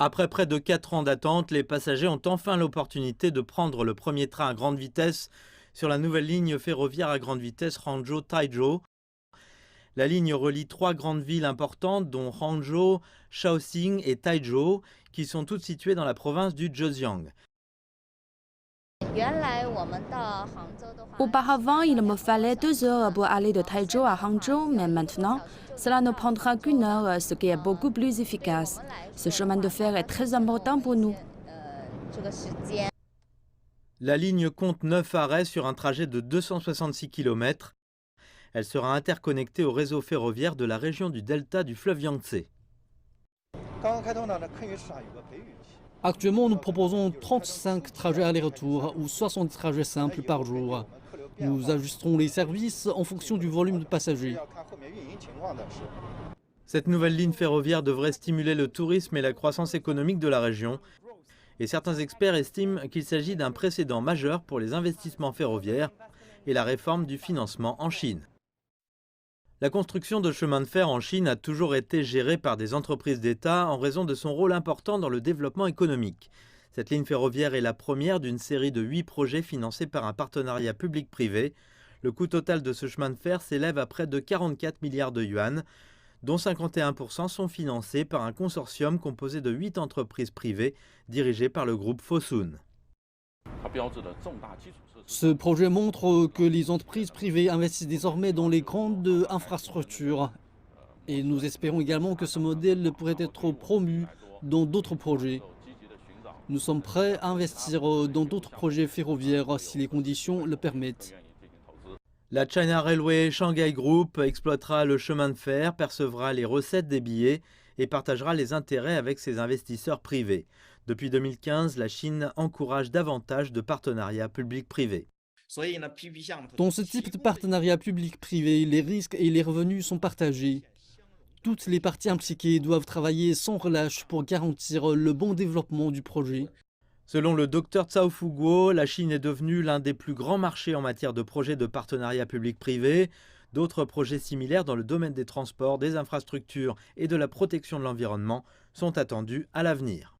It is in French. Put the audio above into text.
Après près de 4 ans d'attente, les passagers ont enfin l'opportunité de prendre le premier train à grande vitesse sur la nouvelle ligne ferroviaire à grande vitesse Hangzhou-Taizhou. La ligne relie 3 grandes villes importantes dont Hangzhou, Shaoxing et Taizhou, qui sont toutes situées dans la province du Zhejiang. Auparavant, il me fallait 2 heures pour aller de Taizhou à Hangzhou, mais maintenant, cela ne prendra qu'1 heure, ce qui est beaucoup plus efficace. Ce chemin de fer est très important pour nous. La ligne compte 9 arrêts sur un trajet de 266 km. Elle sera interconnectée au réseau ferroviaire de la région du delta du fleuve Yangtze. Actuellement, nous proposons 35 trajets aller-retour ou 60 trajets simples par jour. Nous ajusterons les services en fonction du volume de passagers. Cette nouvelle ligne ferroviaire devrait stimuler le tourisme et la croissance économique de la région. Et certains experts estiment qu'il s'agit d'un précédent majeur pour les investissements ferroviaires et la réforme du financement en Chine. La construction de chemins de fer en Chine a toujours été gérée par des entreprises d'État en raison de son rôle important dans le développement économique. Cette ligne ferroviaire est la première d'une série de 8 projets financés par un partenariat public-privé. Le coût total de ce chemin de fer s'élève à près de 44 milliards de yuan, dont 51% sont financés par un consortium composé de 8 entreprises privées dirigées par le groupe Fosun. Ce projet montre que les entreprises privées investissent désormais dans les grandes infrastructures. Et nous espérons également que ce modèle pourrait être promu dans d'autres projets. Nous sommes prêts à investir dans d'autres projets ferroviaires si les conditions le permettent. La China Railway Shanghai Group exploitera le chemin de fer, percevra les recettes des billets et partagera les intérêts avec ses investisseurs privés. Depuis 2015, la Chine encourage davantage de partenariats public-privé. Dans ce type de partenariat public-privé, les risques et les revenus sont partagés. Toutes les parties impliquées doivent travailler sans relâche pour garantir le bon développement du projet. Selon le Dr Cao Fuguo, la Chine est devenue l'un des plus grands marchés en matière de projets de partenariat public-privé. D'autres projets similaires dans le domaine des transports, des infrastructures et de la protection de l'environnement sont attendus à l'avenir.